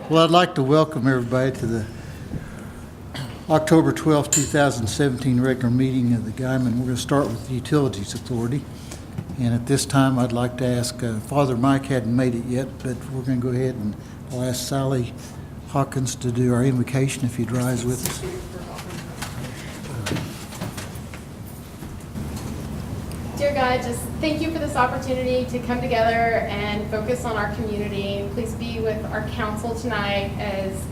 Well, I'd like to welcome everybody to the October 12, 2017 regular meeting of the Guymon. We're going to start with the Utilities Authority. And at this time, I'd like to ask, Father Mike hadn't made it yet, but we're going to go ahead and I'll ask Sally Hawkins to do our invocation if you'd rise with us. Dear God, just thank you for this opportunity to come together and focus on our community. Please be with our council tonight as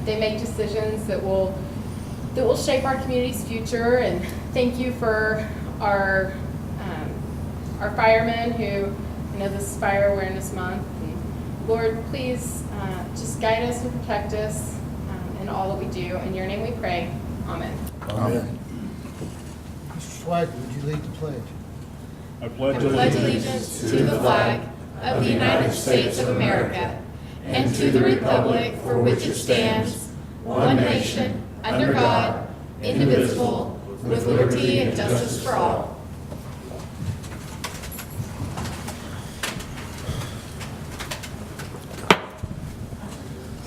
they make decisions that will shape our community's future. And thank you for our firemen who, this is Fire Awareness Month. And Lord, please just guide us and protect us in all that we do. In your name we pray. Amen. Amen. Mr. Swagger, would you lead the pledge? I pledge Allegiance to the flag of the United States of America and to the republic for which it stands, one nation, under God, indivisible, with liberty and justice for all.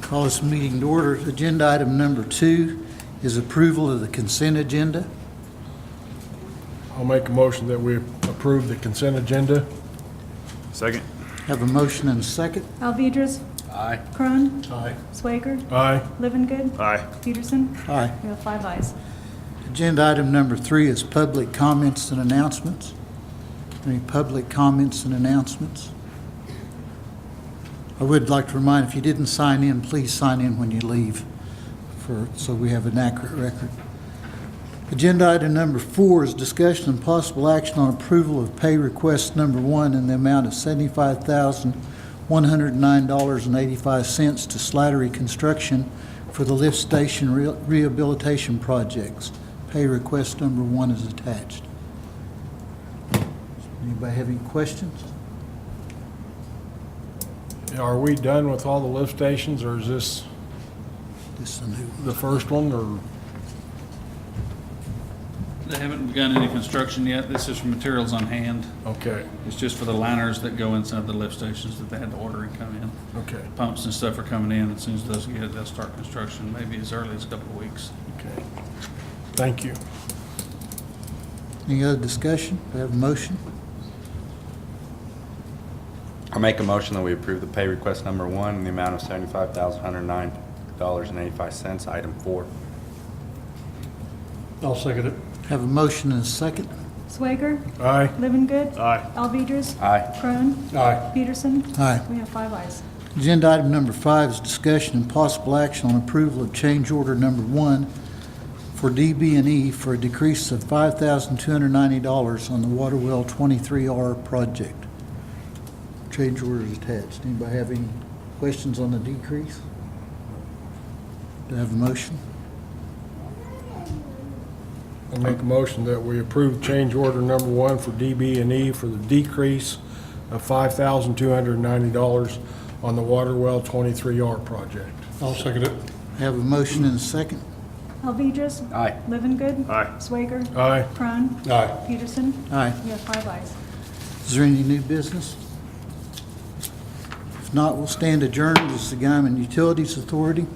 Call this meeting to order. Agenda item number 2 is approval of the consent agenda. I'll make a motion that we approve the consent agenda. Second. Have a motion and a second. Alvidrez. Aye. Crone. Aye. Swager. Aye. Livengood. Aye. Peterson. Aye. We have 5 ayes. Agenda item number 3 is public comments and announcements. Any public comments and announcements? I would like to remind, if you didn't sign in, please sign in when you leave so we have an accurate record. Agenda item number 4 is discussion and possible action on approval of pay request number 1 in the amount of $75,109.85 to Slattery Construction for the lift station rehabilitation projects. Pay request number 1 is attached. Anybody have any questions? Are we done with all the lift stations, or is this This is a new. the first one, or? They haven't begun any construction yet. This is for materials on hand. Okay, It's just for the liners that go inside the lift stations that they had to order and come in. okay, Pumps and stuff are coming in. As soon as those get, they'll start construction, maybe as early as a couple of weeks. okay. Thank you. Any other discussion? Do I have a motion? I'll make a motion that we approve the pay request number 1 in the amount of $75,109.85, item 4. I'll second it. Have a motion and a second. Swager. Aye. Livengood. Aye. Alvidrez. Aye. Crone. Aye. Peterson. Aye. We have 5 ayes. Agenda item number 5 is discussion and possible action on approval of change order number 1 for DB&E for a decrease of $5,290 on the Water Well 23R project. Change order is attached. Anybody have any questions on the decrease? Do I have a motion? I'll make a motion that we approve change order number 1 for DB&E for the decrease of $5,290 on the Water Well 23R project. I'll second it. Have a motion and a second. Alvidrez. Aye. Livengood. Aye. Swager. Aye. Crone. Aye. Peterson. Aye. We have 5 ayes. Is there any new business? If not, we'll stand adjourned as the Guymon Utilities Authority.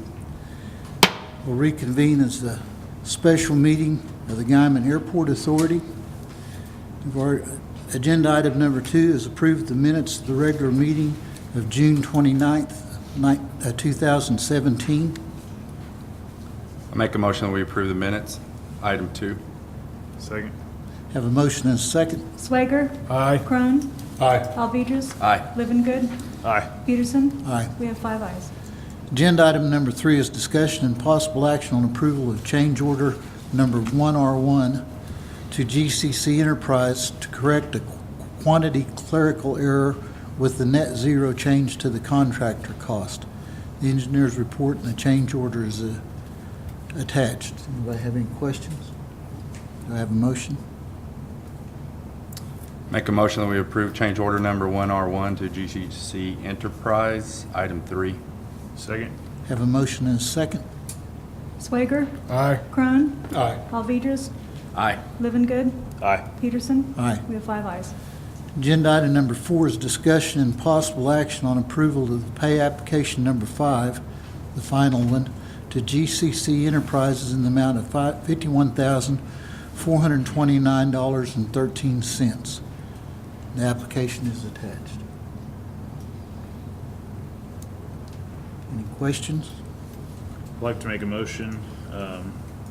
We'll reconvene as the special meeting of the Guymon Airport Authority. Agenda item number 2 is approve the minutes of the regular meeting of June 29th, 2017. I'll make a motion that we approve the minutes, item 2. Second. Have a motion and a second. Swager. Aye. Crone. Aye. Alvidrez. Aye. Livengood. Aye. Peterson. Aye. We have 5 ayes. Agenda item number 3 is discussion and possible action on approval of change order number 1R1 to GCC Enterprise to correct a quantity clerical error with the net zero change to the contractor cost. The engineer's report and the change order is attached. Anybody have any questions? Do I have a motion? Make a motion that we approve change order number 1R1 to GCC Enterprise, item 3. Second. Have a motion and a second. Swager. Aye. Crone. Aye. Alvidrez. Aye. Livengood. Aye. Peterson. Aye. We have 5 ayes. Agenda item number 4 is discussion and possible action on approval of the pay application number 5, the final one, to GCC Enterprises in the amount of $51,429.13. The application is attached. Any questions? I'd like to make a motion of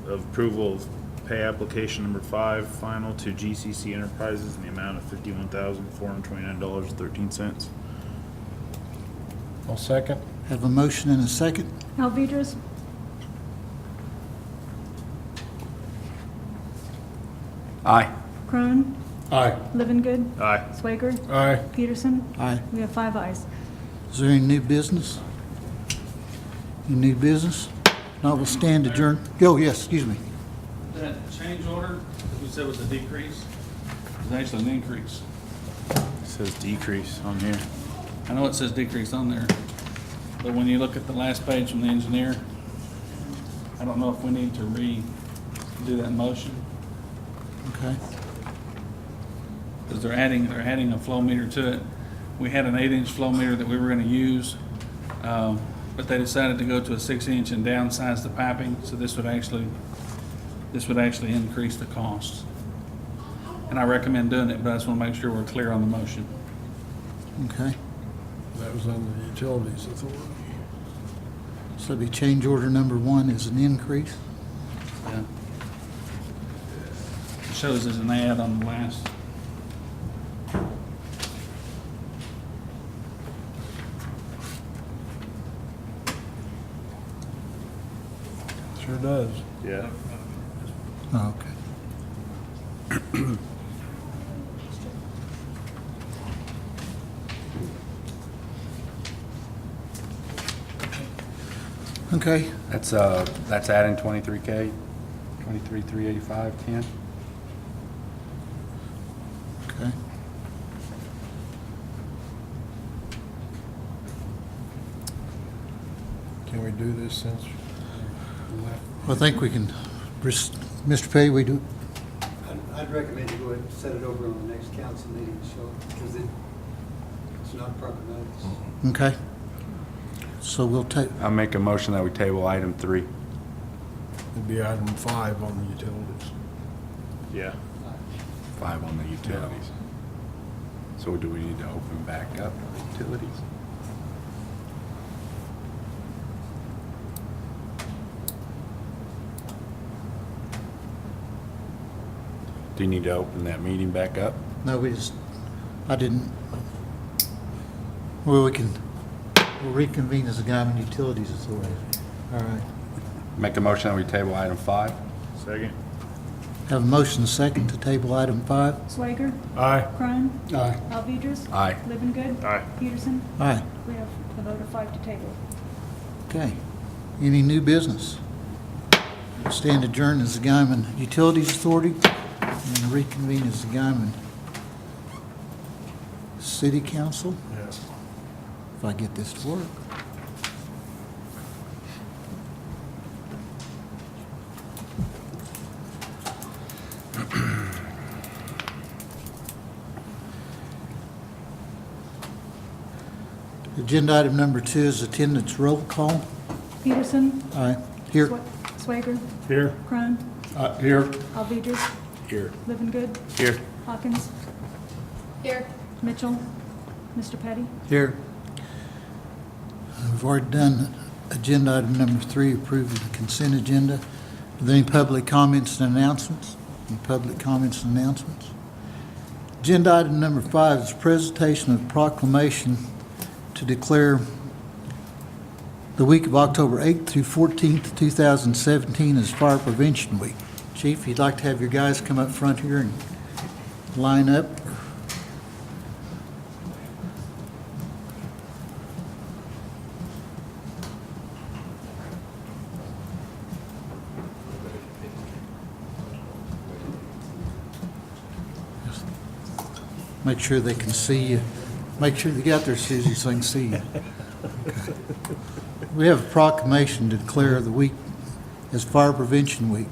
approval of pay application number 5, final to GCC Enterprises in the amount of $51,429.13. I'll second. Have a motion and a second. Alvedras, Aye. Crone, Aye. Livengood, Aye. Swager, Aye. Peterson. Aye. We have 5 ayes. Is there any new business? Any new business? Notwithstanding adjourn. Oh, yes, excuse me. That change order, that we said was a decrease, is actually an increase. It says decrease on here. I know it says decrease on there, but when you look at the last page from the engineer, I don't know if we need to redo that motion, Okay. because they're adding a flow meter to it. We had an 8-inch flow meter that we were gonna use, but they decided to go to a 6-inch and downsize the piping, so this would actually increase the cost. And I recommend doing it, but I just wanna make sure we're clear on the motion. Okay. That was under the Utilities Authority. So the change order number 1 is an increase. Yeah. It shows as an ad on the last. Sure does. Yeah. Oh, okay. Okay, That's adding 23K, 23,385.10. okay. Can we do this since we left? I think we can, Mr. Pay, we do, I'd recommend you go ahead and set it over on the next council meeting, so, because it's not proper notice. okay. So we'll take, I'll make a motion that we table item 3. It'd be item 5 on the utilities. Yeah. 5 on the utilities. So do we need to open back up utilities? Do you need to open that meeting back up? no, we just, I didn't, well, we'll reconvene as the Guymon Utilities Authority. All right. Make a motion that we table item 5. Second. Have a motion second to table item 5. Swager, Aye. Crone, Aye. Alvedras. Aye. Livengood. Aye. Peterson. Aye. We have a vote of 5 to table. Okay. Any new business? Stand adjourned as the Guymon Utilities Authority and reconvene as the Guymon City Council, Yes. if I get this to work. Agenda item number 2 is attendance roll call. Peterson. Aye. Here. Swager, Here. Crone, Here. Alvedras. Here. Livengood, Here. Hawkins, Here. Mitchell, Mr. Petty. Here. We've already done agenda item number 3, approval of the consent agenda. Are there any public comments and announcements? Any public comments and announcements? Agenda item number 5 is presentation of proclamation to declare the week of October 8th through 14th, 2017 as Fire Prevention Week. Chief, you'd like to have your guys come up front here and line up? Make sure they can see you. Make sure they got their Susie so they can see you. Okay. We have a proclamation to declare the week as Fire Prevention Week.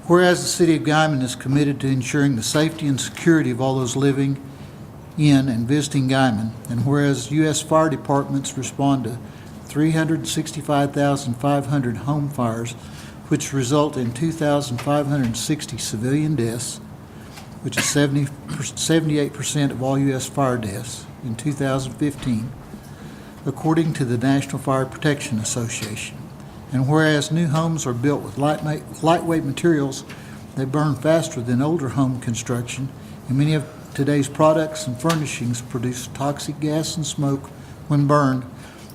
Whereas the City of Guymon is committed to ensuring the safety and security of all those living in and visiting Guymon, and whereas U.S. fire departments respond to 365,500 home fires, which result in 2,560 civilian deaths, which is 78% of all U.S. fire deaths in 2015, according to the National Fire Protection Association. And whereas new homes are built with lightweight materials, they burn faster than older home construction, and many of today's products and furnishings produce toxic gas and smoke when burned,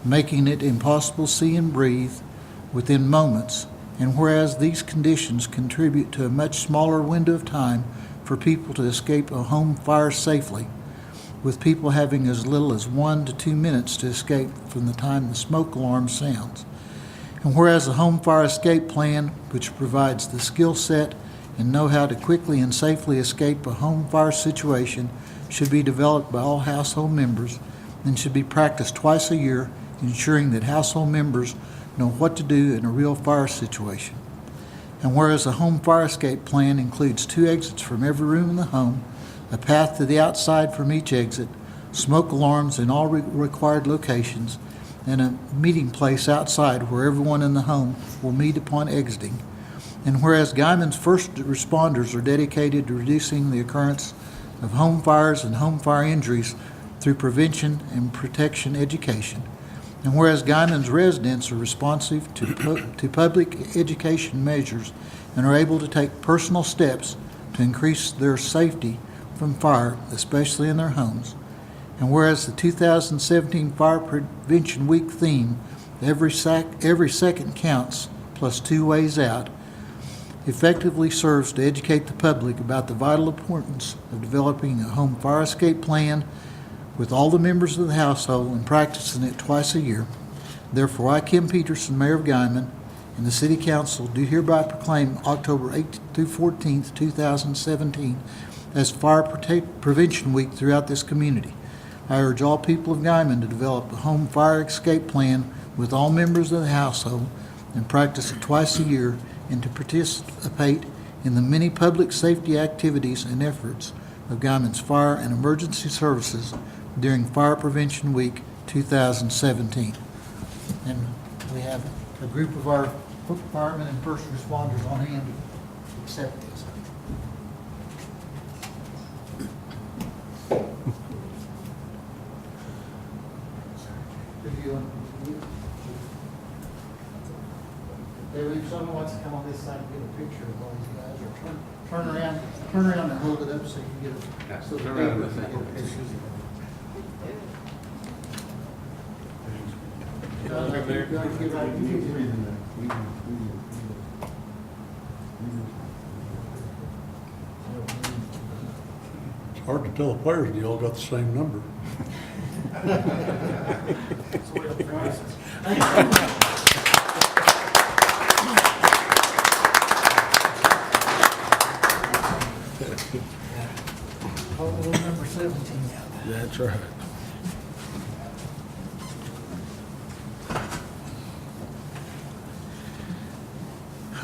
making it impossible to see and breathe within moments. And whereas these conditions contribute to a much smaller window of time for people to escape a home fire safely, with people having as little as 1 to 2 minutes to escape from the time the smoke alarm sounds. And whereas a home fire escape plan, which provides the skill set and know-how to quickly and safely escape a home fire situation, should be developed by all household members and should be practiced twice a year, ensuring that household members know what to do in a real fire situation. And whereas a home fire escape plan includes 2 exits from every room in the home, a path to the outside from each exit, smoke alarms in all required locations, and a meeting place outside where everyone in the home will meet upon exiting. And whereas Guymon's first responders are dedicated to reducing the occurrence of home fires and home fire injuries through prevention and protection education. And whereas Guymon's residents are responsive to public education measures and are able to take personal steps to increase their safety from fire, especially in their homes. And whereas the 2017 Fire Prevention Week theme, every second counts plus 2 ways out, effectively serves to educate the public about the vital importance of developing a home fire escape plan with all the members of the household and practicing it twice a year. Therefore, I, Kim Peterson, Mayor of Guymon, and the City Council do hereby proclaim October 8th through 14th, 2017 as Fire Prevention Week throughout this community. I urge all people of Guymon to develop a home fire escape plan with all members of the household and practice it twice a year, and to participate in the many public safety activities and efforts of Guymon's fire and emergency services during Fire Prevention Week 2017. And we have a group of our firemen and first responders on hand to accept this. If someone wants to come on this side and get a picture of all these guys, or turn around and hold it up so you can get a, so the paper can get a picture. It's hard to tell the players, they all got the same number. Number 17 out there. That's right.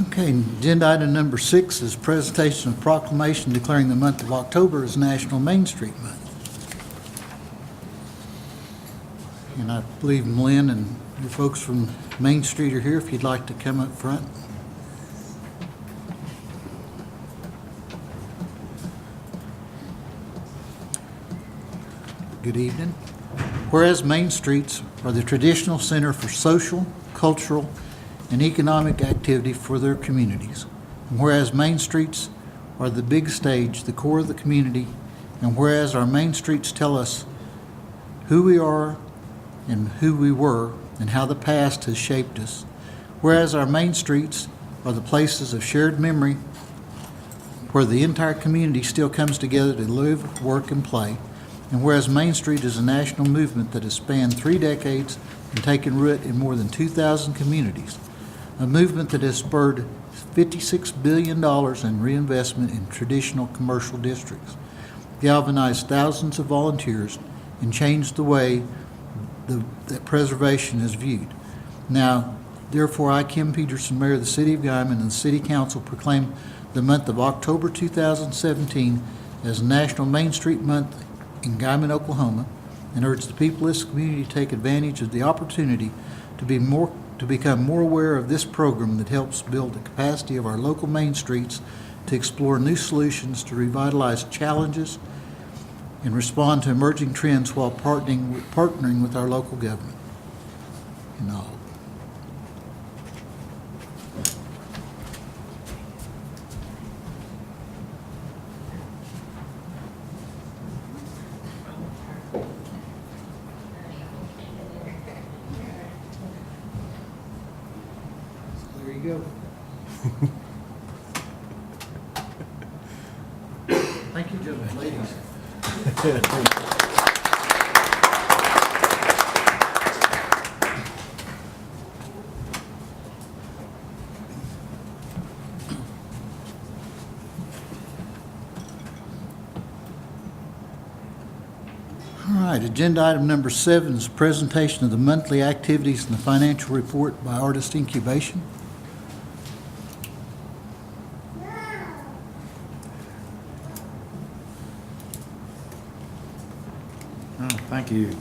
Okay, agenda item number 6 is presentation of proclamation declaring the month of October as National Main Street Month. And I believe Lynn and your folks from Main Street are here if you'd like to come up front. Good evening. Whereas main streets are the traditional center for social, cultural, and economic activity for their communities, and whereas main streets are the big stage, the core of the community, and whereas our main streets tell us who we are and who we were and how the past has shaped us, whereas our main streets are the places of shared memory where the entire community still comes together to live, work, and play. And whereas Main Street is a national movement that has spanned 3 decades and taken root in more than 2,000 communities, a movement that has spurred $56 billion in reinvestment in traditional commercial districts, galvanized thousands of volunteers, and changed the way that preservation is viewed. Now, therefore, I, Kim Peterson, Mayor of the City of Guymon, and the City Council proclaim the month of October 2017 as National Main Street Month in Guymon, Oklahoma, and urge the people of this community to take advantage of the opportunity to become more aware of this program that helps build the capacity of our local main streets to explore new solutions to revitalize challenges and respond to emerging trends while partnering with our local government. And all. There you go. Thank you, gentlemen, ladies. All right, agenda item number 7 is presentation of the monthly activities and the financial report by Artist Incubation. Thank you.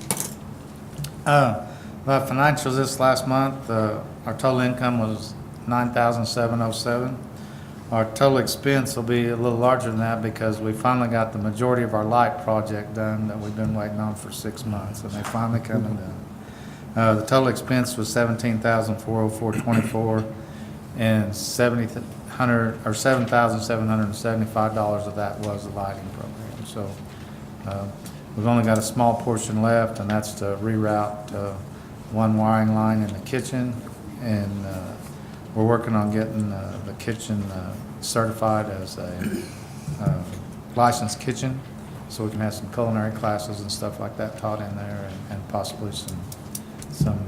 The financials this last month, our total income was $9,707. Our total expense will be a little larger than that because we finally got the majority of our light project done that we've been waiting on for 6 months, and they finally coming done. The total expense was $17,404.24, and $7,775 of that was the lighting program. So we've only got a small portion left, and that's to reroute one wiring line in the kitchen, and we're working on getting the kitchen certified as a licensed kitchen, so we can have some culinary classes and stuff like that taught in there, and possibly some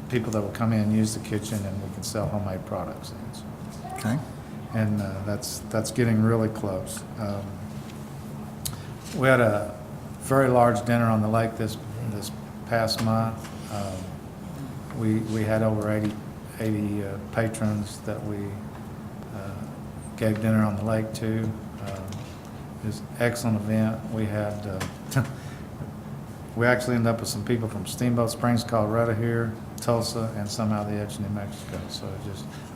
people that will come in and use the kitchen, and we can sell homemade products in. So. Okay. And that's getting really close. We had a very large dinner on the lake this past month. We had over 80 patrons that we gave dinner on the lake to. It was an excellent event. We had we actually ended up with some people from Steamboat Springs, Colorado here, Tulsa, and some out of the edge of New Mexico. So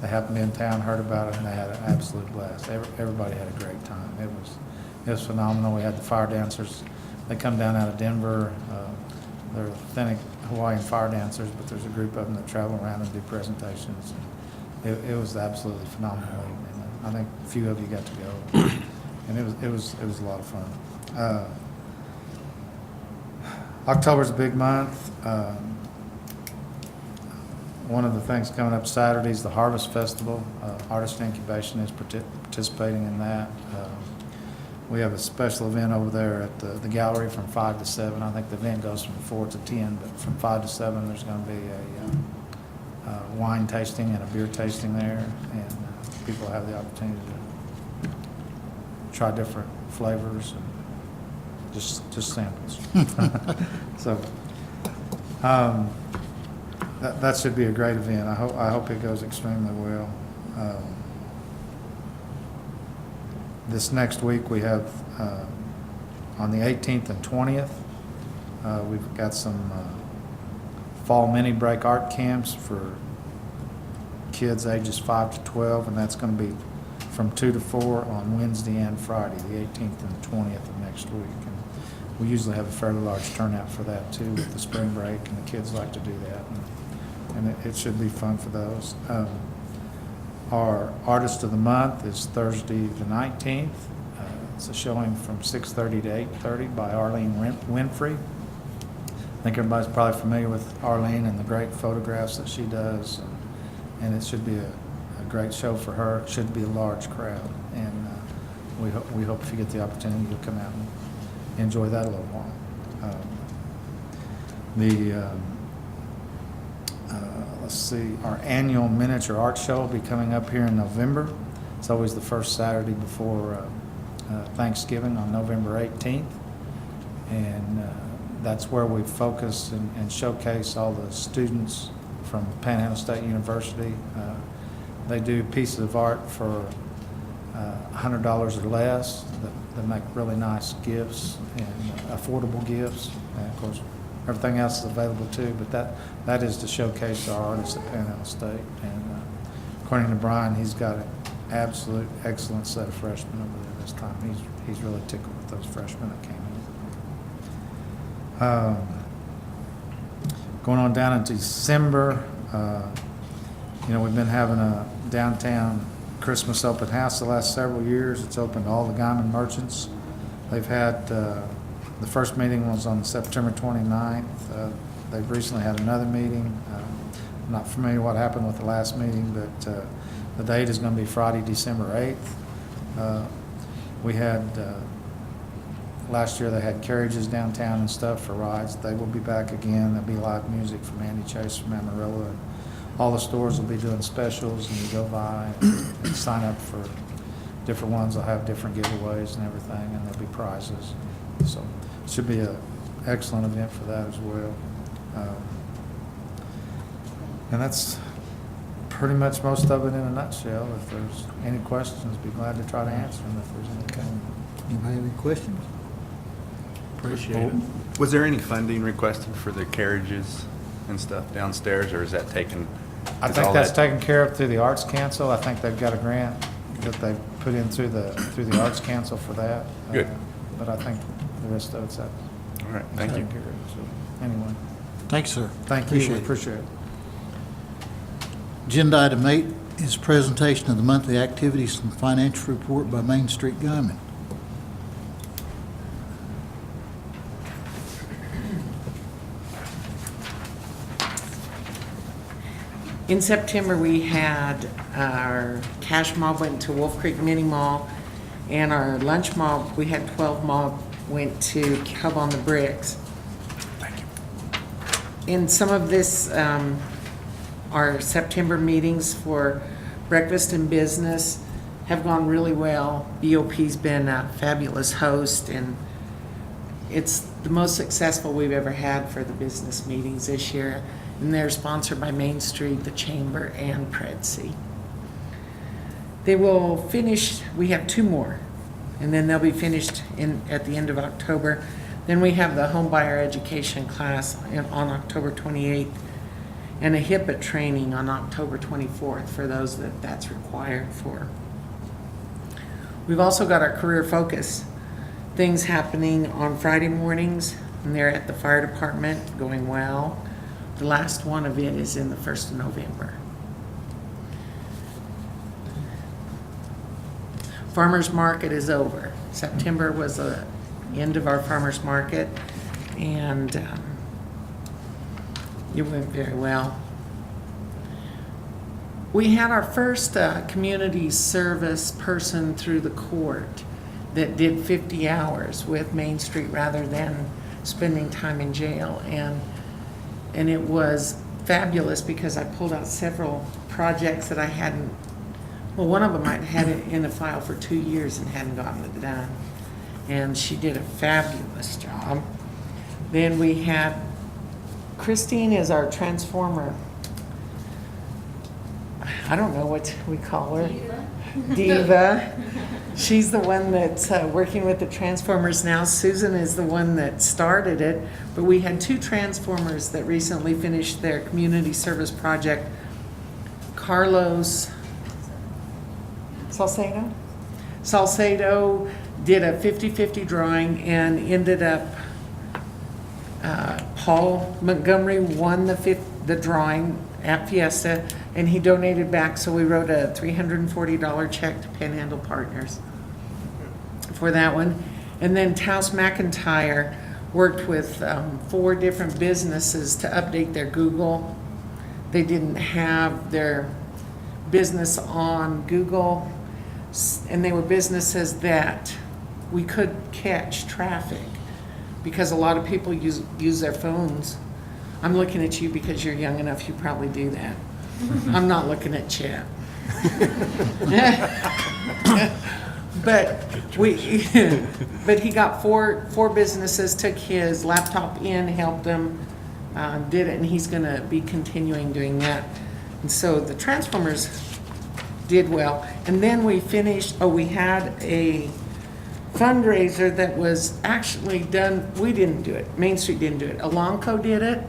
they happened to be in town, heard about it, and they had an absolute blast. Everybody had a great time. It was phenomenal. We had the fire dancers. They come down out of Denver. They're authentic Hawaiian fire dancers, but there's a group of them that travel around and do presentations. It was absolutely phenomenal. And I think a few of you got to go, and it was a lot of fun. October's a big month. One of the things coming up Saturday is the Harvest Festival. Artist Incubation is participating in that. We have a special event over there at the gallery from 5 to 7. I think the event goes from 4 to 10, but from 5 to 7 there's going to be a wine tasting and a beer tasting there, and people have the opportunity to try different flavors and just samples. So that should be a great event. I hope it goes extremely well. This next week we have on the 18th and 20th we've got some fall mini break art camps for kids ages 5 to 12, and that's going to be from 2 to 4 on Wednesday and Friday, the 18th and 20th of next week. And we usually have a fairly large turnout for that too with the spring break, and the kids like to do that, and it should be fun for those. Our Artist of the Month is Thursday the 19th. It's a showing from 6:30 to 8:30 by Arlene Winfrey. I think everybody's probably familiar with Arlene and the great photographs that she does, and it should be a great show for her. It should be a large crowd, and we hope if you get the opportunity you'll come out and enjoy that a little while. Let's see, our annual miniature art show will be coming up here in November. It's always the first Saturday before Thanksgiving on November 18th. And that's where we focus and showcase all the students from Panhandle State University. They do pieces of art for $100 or less. they make really nice gifts and affordable gifts. And of course, everything else is available too, but that is to showcase our artists at Panhandle State. And according to Brian, he's got an absolute excellent set of freshmen over there this time. He's really tickled with those freshmen that came in. Going on down into December, we've been having a downtown Christmas open house the last several years. It's open to all the Guymon merchants. They've had, the first meeting was on September 29th. They've recently had another meeting. I'm not familiar what happened with the last meeting, but the date is going to be Friday, December 8th. We had, last year they had carriages downtown and stuff for rides. They will be back again. There'll be live music from Andy Chase from Amarillo. And all the stores will be doing specials, and you go by and sign up for different ones. They'll have different giveaways and everything, and there'll be prizes. So it should be an excellent event for that as well. And that's pretty much most of it in a nutshell. If there's any questions, be glad to try to answer them if there's anything. Anybody have any questions? Appreciate it. Was there any funding requested for the carriages and stuff downstairs, or is that taken? I think that's taken care of through the Arts Council. I think they've got a grant that they put in through the Arts Council for that. Good. But I think the rest of it's that. All right, thank you. So, anyway, Thanks, sir. thank you. Appreciate it. Appreciate it. Agenda item 8 is presentation of the monthly activities and financial report by Main Street Guymon. In September, we had our cash mob went to Wolf Creek Mini Mall, and our lunch mob, we had 12 mob, went to Hub on the Bricks. Thank you. In some of this, our September meetings for breakfast and business have gone really well. BOP's been a fabulous host, and it's the most successful we've ever had for the business meetings this year. And they're sponsored by Main Street, the Chamber, and Predsi. They will finish, we have 2 more, and then they'll be finished at the end of October. Then we have the home buyer education class on October 28th, and a HIPAA training on October 24th for those that's required for. We've also got our career focus things happening on Friday mornings, and they're at the fire department, going well. The last one of it is in the 1st of November. Farmers market is over. September was the end of our farmers market, and it went very well. We had our first community service person through the court that did 50 hours with Main Street rather than spending time in jail, and it was fabulous because I pulled out several projects that I hadn't, well, one of them I'd had it in a file for 2 years and hadn't gotten it done. And she did a fabulous job. Then we had, Christine is our transformer. I don't know what we call her. Diva. She's the one that's working with the transformers now. Susan is the one that started it, but we had 2 transformers that recently finished their community service project. Carlos Salcedo did a 50-50 drawing and ended up, Paul Montgomery won the drawing at Fiesta, and he donated back, so we wrote a $340 check to Panhandle Partners for that one. And then Taos McIntyre worked with 4 different businesses to update their Google. They didn't have their business on Google, and they were businesses that we could catch traffic because a lot of people use their phones. I'm looking at you because you're young enough, you probably do that. I'm not looking at Chet. But he got four businesses, took his laptop in, helped him, did it, and he's gonna be continuing doing that. And so the Transformers did well. And then we finished, we had a fundraiser that was actually done, we didn't do it, Main Street didn't do it, Elanco did it.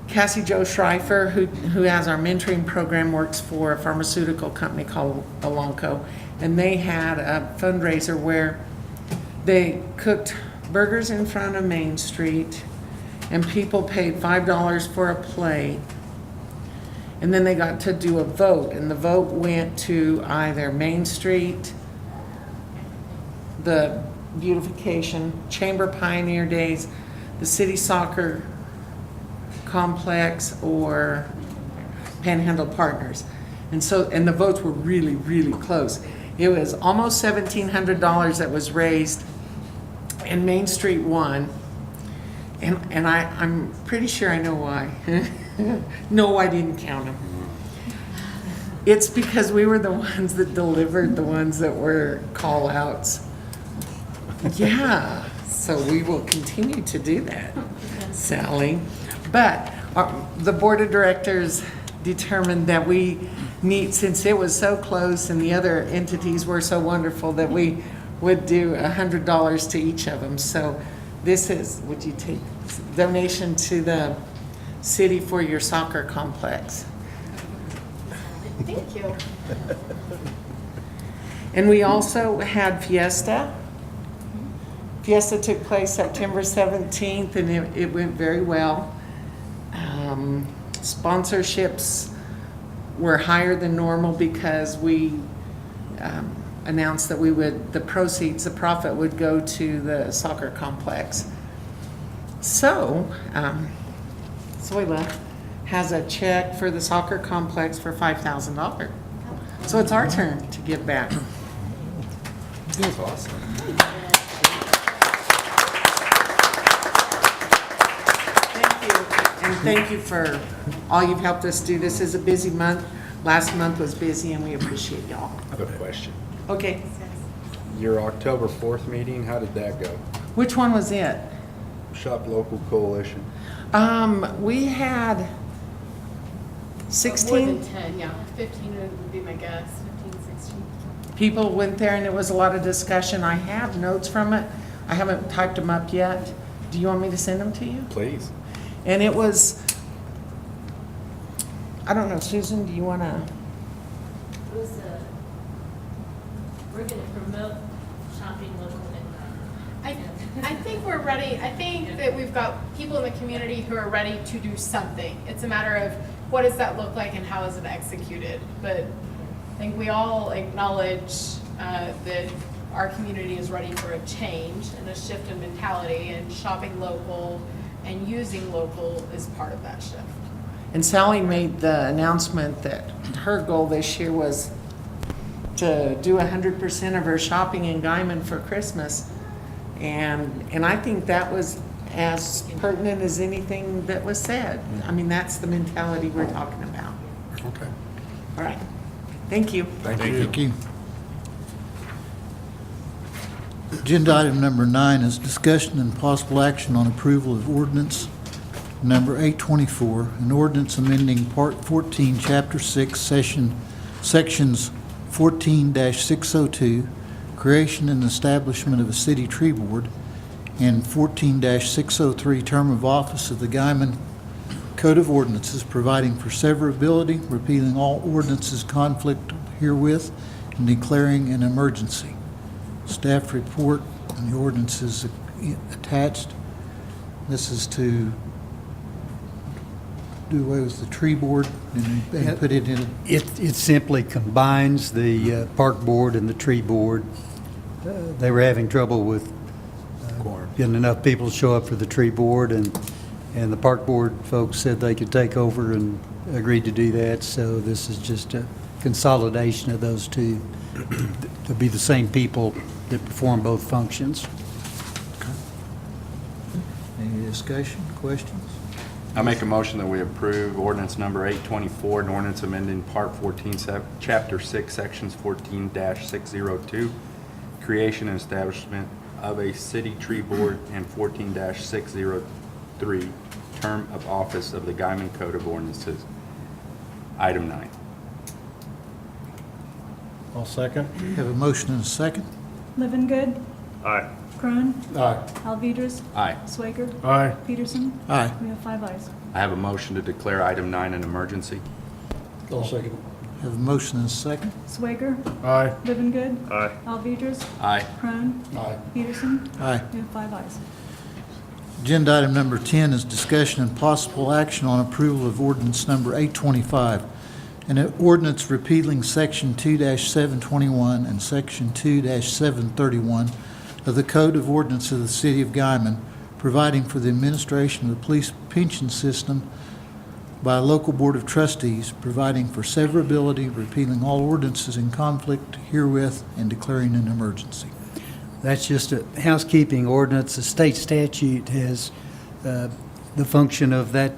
Cassie Jo Schreifer, who has our mentoring program, works for a pharmaceutical company called Elanco, and they had a fundraiser where they cooked burgers in front of Main Street, and people paid $5 for a plate. And then they got to do a vote, and the vote went to either Main Street, the beautification, Chamber Pioneer Days, the City Soccer Complex, or Panhandle Partners. And the votes were really, really close. It was almost $1,700 that was raised, and Main Street won. And I'm pretty sure I know why. No, I didn't count them. It's because we were the ones that delivered the ones that were call-outs. Yeah, so we will continue to do that, Sally. But the board of directors determined that we need, since it was so close and the other entities were so wonderful, that we would do $100 to each of them. So this is, would you take donation to the city for your soccer complex? Thank you. And we also had Fiesta. Fiesta took place September 17th, and it went very well. Sponsorships were higher than normal because we announced that the proceeds, the profit would go to the soccer complex. So, Zoila has a check for the soccer complex for $5,000. So it's our turn to give back. That's awesome. Thank you, and thank you for all you've helped us do. This is a busy month. Last month was busy, and we appreciate y'all. I have a question. Okay, Your October 4th meeting, how did that go? which one was it? Shop Local Coalition. We had 16. More than 10, yeah. 15 would be my guess. 15, 16. People went there, and it was a lot of discussion. I have notes from it. I haven't typed them up yet. Do you want me to send them to you? Please. And it was, I don't know, Susan, do you want to? It was we're going to promote shopping local I think we're ready. I think that we've got people in the community who are ready to do something. It's a matter of what does that look like and how is it executed. But I think we all acknowledge that our community is ready for a change and a shift in mentality, and shopping local and using local is part of that shift. And Sally made the announcement that her goal this year was to do 100% of her shopping in Guymon for Christmas. And I think that was as pertinent as anything that was said. I mean, that's the mentality we're talking about. Okay. All right. Thank you. Thank you. Agenda item number 9 is discussion and possible action on approval of ordinance number 824, an ordinance amending Part 14, Chapter 6, Sections 14-602, creation and establishment of a city tree board, and 14-603, term of office of the Guymon Code of Ordinances, providing for severability, repealing all ordinances conflict herewith, and declaring an emergency. Staff report and the ordinance is attached. This is to do away with the tree board and put it in. It simply combines the park board and the tree board. They were having trouble with getting enough people to show up for the tree board, and the park board folks said they could take over and agreed to do that. So this is just a consolidation of those two. They'll be the same people that perform both functions. Any discussion, questions? I make a motion that we approve ordinance number 824, an ordinance amending Part 14, Chapter 6, Sections 14-602, creation and establishment of a city tree board, and 14-603, term of office of the Guymon Code of Ordinances. Item 9. I'll second. Have a motion and a second. Living Good, Aye. Crone, Aye. Alvedras, Aye. Swager, Aye. Peterson. Aye. We have 5 ayes. I have a motion to declare item 9 an emergency. I'll second it. Have a motion and a second. Swager, Aye. Living Good, Aye. Alvedras, Aye. Crone, Aye. Peterson. Aye. We have 5 ayes. Agenda item number 10 is discussion and possible action on approval of ordinance number 825, an ordinance repealing Section 2-721 and Section 2-731 of the Code of Ordinance of the City of Guymon, providing for the administration of the police pension system by a local board of trustees, providing for severability, repealing all ordinances in conflict herewith, and declaring an emergency. That's just a housekeeping ordinance. The state statute has, the function of that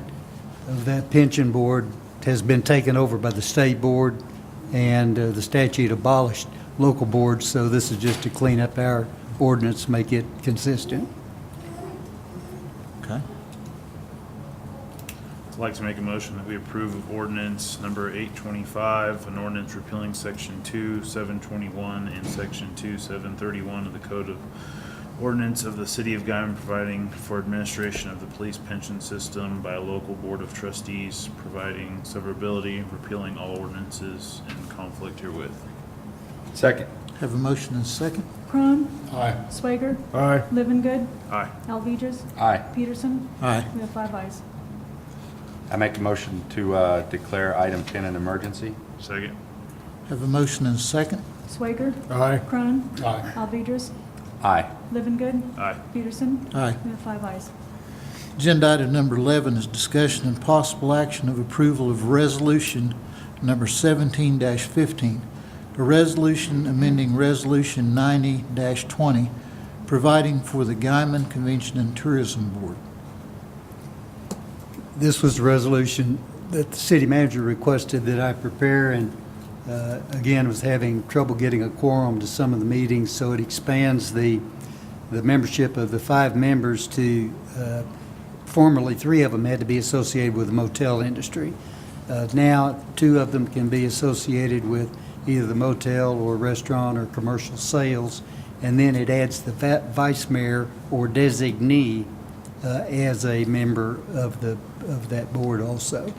pension board has been taken over by the state board, and the statute abolished local boards, so this is just to clean up our ordinance, make it consistent. Okay? I'd like to make a motion that we approve of ordinance number 825, an ordinance repealing section 2-721 and section 2-731 of the Code of Ordinance of the City of Guymon, providing for administration of the police pension system by a local board of trustees, providing severability, repealing all ordinances in conflict herewith. Second. Have a motion and a second. Crone, Aye. Swager, Aye. Living Good, Aye. Alvedras, Aye. Peterson. Aye. We have 5 ayes. I make a motion to declare item 10 an emergency. Second. Have a motion and a second. Swager, Aye. Crone, Aye. Alvedras, Aye. Living Good, Aye. Peterson. Aye. We have 5 ayes. Agenda item number 11 is discussion and possible action of approval of resolution number 17-15, a resolution amending resolution 90-20, providing for the Guymon Convention and Tourism Board. This was a resolution that the city manager requested that I prepare, and again, was having trouble getting a quorum to some of the meetings, so it expands the membership of the 5 members to, formerly 3 of them had to be associated with the motel industry. Now, 2 of them can be associated with either the motel or restaurant or commercial sales, and then it adds the vice mayor or designee as a member of that board also.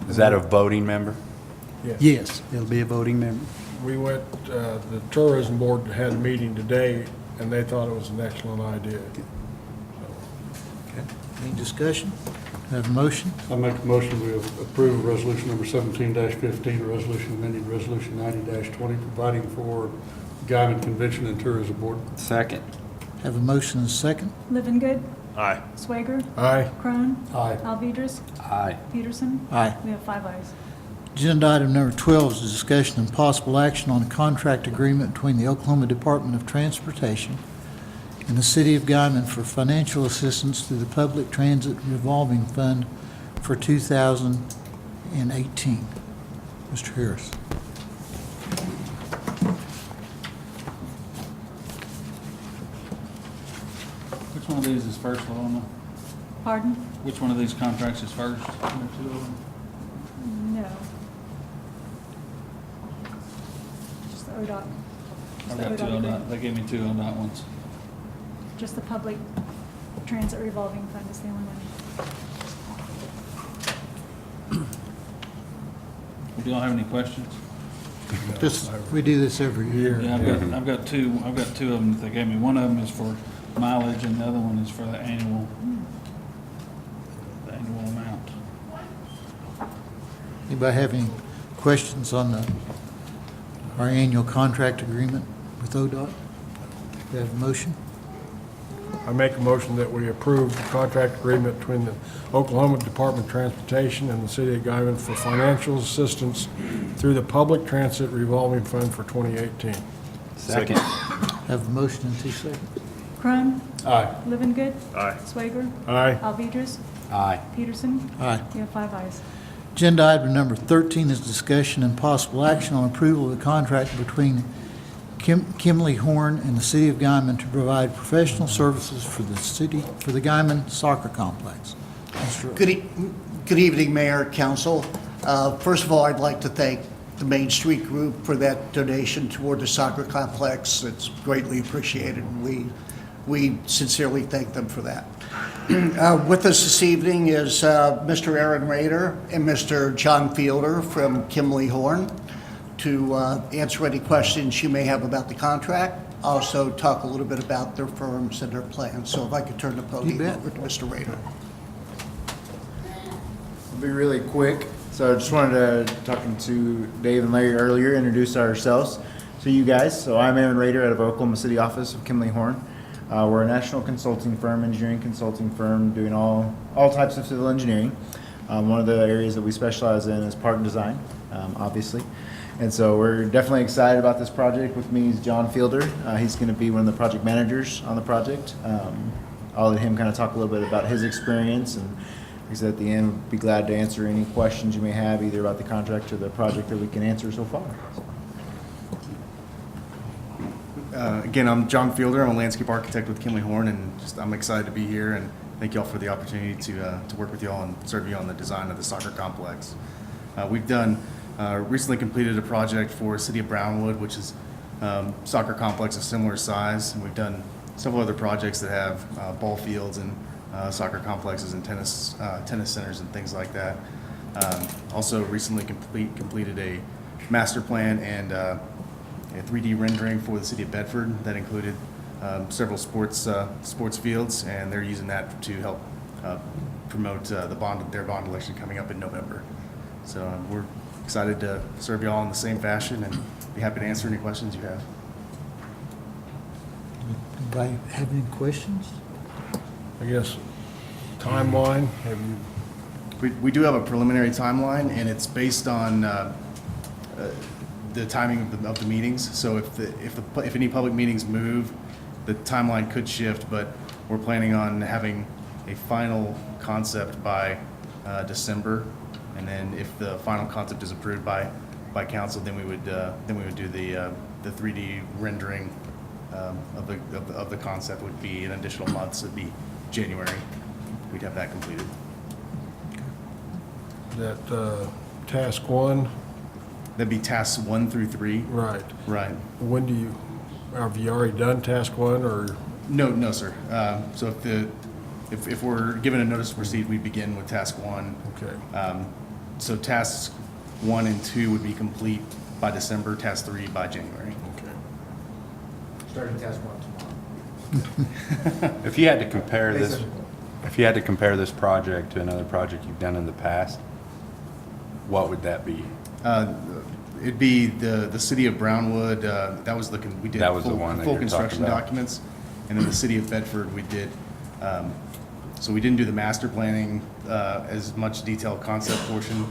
Is that a voting member? Yes, it'll be a voting member. We went, the tourism board had a meeting today, and they thought it was an excellent idea. Any discussion? Have a motion? I make a motion we approve resolution number 17-15, a resolution amending resolution 90-20, providing for Guymon Convention and Tourism Board. Second. Have a motion and a second. Living Good, Aye. Swager, Aye. Crone, Aye. Alvedras, Aye. Peterson. Aye. We have 5 ayes. Agenda item number 12 is a discussion and possible action on a contract agreement between the Oklahoma Department of Transportation and the City of Guymon for financial assistance through the Public Transit Revolving Fund for 2018. Mr. Harris. Which one of these is first, Aloma? Pardon? Which one of these contracts is first? There are 2 of them. No. Just the ODOT. Just I've the got 2 ODOT ODOT. agreement. They gave me 2 ODOT ones. Just the Public Transit Revolving Fund is the only one. Do y'all have any questions? We do this every year. Yeah, I've got 2 of them that they gave me. One of them is for mileage, and the other one is for the annual amount. Anybody have any questions on our annual contract agreement with ODOT? Do you have a motion? I make a motion that we approve the contract agreement between the Oklahoma Department of Transportation and the City of Guymon for financial assistance through the Public Transit Revolving Fund for 2018. Second. Have a motion in 2 seconds. Crone, Aye. Living Good, Aye. Swager, Aye. Alvedras, Aye. Peterson. Aye. We have 5 ayes. Agenda item number 13 is discussion and possible action on approval of the contract between Kimley Horn and the City of Guymon to provide professional services for the Guymon Soccer Complex. Mr. Good evening, Mayor, Council. First of all, I'd like to thank the Main Street Group for that donation toward the soccer complex. It's greatly appreciated. We sincerely thank them for that. With us this evening is Mr. Aaron Rader and Mr. John Fielder from Kimley Horn to answer any questions you may have about the contract. Also talk a little bit about their firms and their plans. So if I could turn the podium over to Mr. Rader. I'll be really quick. So I just wanted to, talking to Dave and Larry earlier, introduce ourselves to you guys. So I'm Aaron Rader out of Oklahoma City office of Kimley Horn. We're a national consulting firm, engineering consulting firm, doing all types of civil engineering. One of the areas that we specialize in is park design, obviously. And so we're definitely excited about this project. With me is John Fielder. He's going to be one of the project managers on the project. I'll let him kind of talk a little bit about his experience, and like I said, at the end, we'd be glad to answer any questions you may have, either about the contract or the project that we can answer so far. Again, I'm John Fielder. I'm a landscape architect with Kimley Horn, and I'm excited to be here, and thank y'all for the opportunity to work with y'all and serve you on the design of the soccer complex. We've recently completed a project for City of Brownwood, which is soccer complex of similar size, and we've done several other projects that have ball fields and soccer complexes and tennis centers and things like that. Also recently completed a master plan and a 3D rendering for the city of Bedford that included several sports fields, and they're using that to help promote their bond election coming up in November. So we're excited to serve you all in the same fashion and be happy to answer any questions you have. Anybody have any questions? I guess, timeline, have you, We do have a preliminary timeline, and it's based on the timing of the meetings. So if any public meetings move, the timeline could shift, but we're planning on having a final concept by December, and then if the final concept is approved by council, then we would do the 3D rendering of the concept. Would be an additional month, so it'd be January. We'd have that completed. that task one? That'd be tasks 1 through 3. Right. Right. When have you already done task one, or? No, sir. So if we're given a notice to proceed, we begin with task 1. Okay. So tasks 1 and 2 would be complete by December, task 3 by January. Okay. Starting task one tomorrow. If you had to compare this project to another project you've done in the past, what would that be? It'd be the city of Brownwood. That was we did That was the one that full you're construction talking about. documents, and then the city of Bedford we did. So we didn't do the master planning as much detailed concept portion,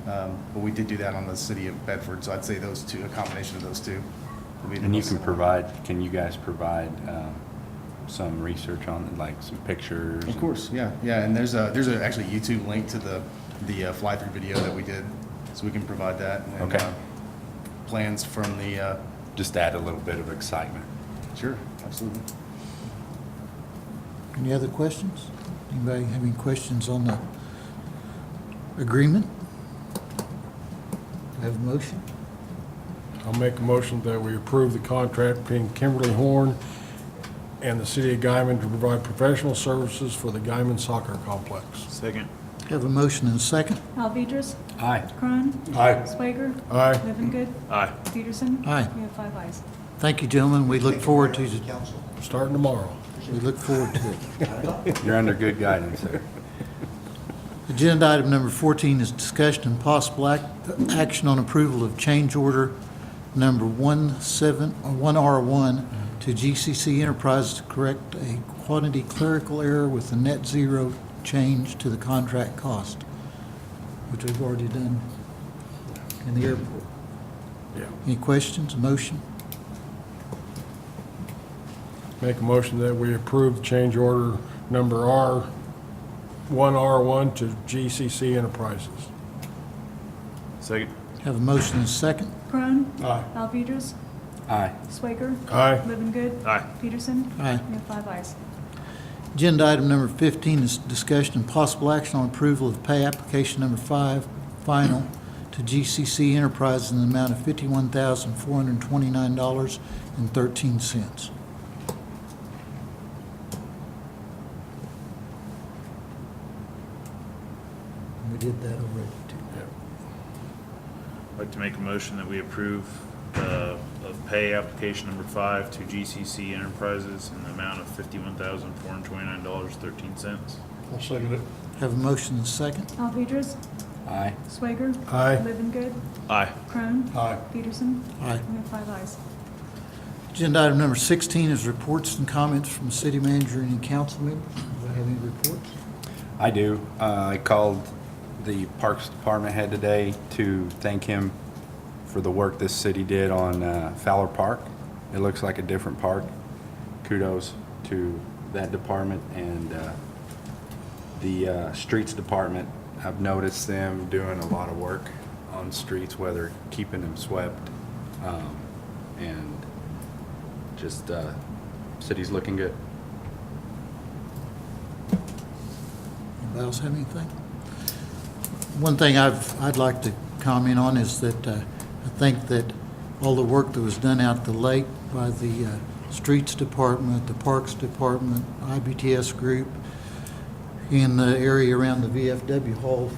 but we did do that on the city of Bedford. So I'd say those two, a combination of those two. would be the And you most can similar. can you guys provide some research on it, like some pictures? Of course, yeah. And there's actually a YouTube link to the fly-through video that we did, so we can provide that. And, Okay. plans from the. Just add a little bit of excitement. Sure, absolutely. Any other questions? Anybody have any questions on the agreement? Do I have a motion? I'll make a motion that we approve the contract between Kimberly Horn and the city of Guymon to provide professional services for the Guymon Soccer Complex. Second. Have a motion and a second? Alvedras. Aye. Cron. Aye. Swager. Aye. Livengood. Aye. Peterson. Aye. We have 5 ayes. Thank you, gentlemen. We look forward to, Council. Starting tomorrow. we look forward to it. You're under good guidance there. Agenda item number 14 is discussion and possible action on approval of change order number 1R1 to GCC Enterprises to correct a quantity clerical error with a net zero change to the contract cost, which we've already done in the airport. Yeah. Any questions? Motion? Make a motion that we approve change order number R1R1 to GCC Enterprises. Second. Have a motion and a second? Cron. Aye. Alvedras. Aye. Swager. Aye. Livengood. Aye. Peterson. Aye. We have 5 ayes. Agenda item number 15 is discussion and possible action on approval of pay application number 5, final, to GCC Enterprises in the amount of $51,429.13. We did that already, too. I'd like to make a motion that we approve of pay application number 5 to GCC Enterprises in the amount of $51,429.13. I'll second it. Have a motion and a second. Alvedras. Aye. Swager. Aye. Livengood. Aye. Crone. Aye. Peterson. Aye. We have 5 ayes. Agenda item number 16 is reports and comments from the city manager and any council members. Do I have any reports? I do. I called the Parks Department head today to thank him for the work this city did on Fowler Park. It looks like a different park. Kudos to that department and the streets department. I've noticed them doing a lot of work on streets, whether keeping them swept and just city's looking good. Anybody else have anything? One thing I'd like to comment on is that I think that all the work that was done out the lake by the Streets Department, the Parks Department, IBTS Group, in the area around the VFW Hall,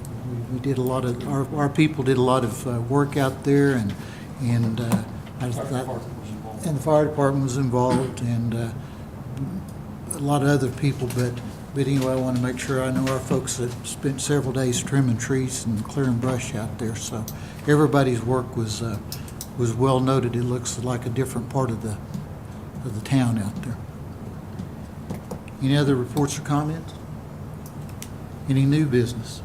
we did a lot of, our people did a lot of work out there, and I thought, and the fire department was involved, and a lot of other people, but anyway, I want to make sure I know our folks that spent several days trimming trees and clearing brush out there. So everybody's work was well noted. It looks like a different part of the town out there. Any other reports or comments? Any new business?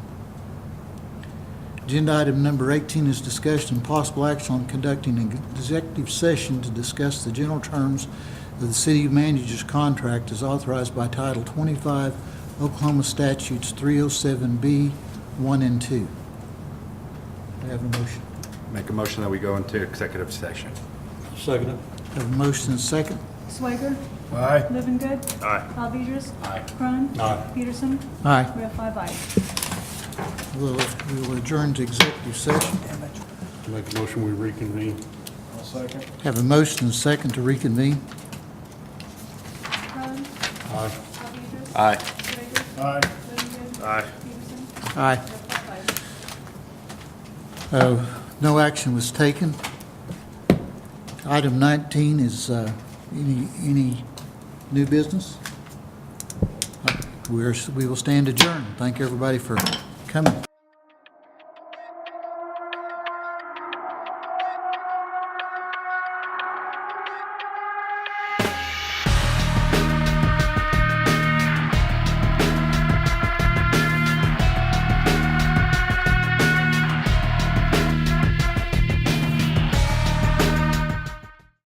Agenda item number 18 is discussion and possible action on conducting an executive session to discuss the general terms of the city manager's contract as authorized by Title 25 Oklahoma Statutes 307B 1 and 2. Do I have a motion? Make a motion that we go into executive session. Second it. Have a motion and a second. Swager. Aye. Livengood. Aye. Alvedras. Aye. Crone. Aye. Peterson. Aye. We have 5 ayes. We will adjourn to executive session. Make a motion, we reconvene. I'll second. Have a motion and a second to reconvene. Crone. Aye. Alvedras. Aye. Swager. Aye. Livengood. Aye. Peterson. Aye. We have 5 ayes. No action was taken. Item 19 is any new business? We will stand adjourned. Thank everybody for coming.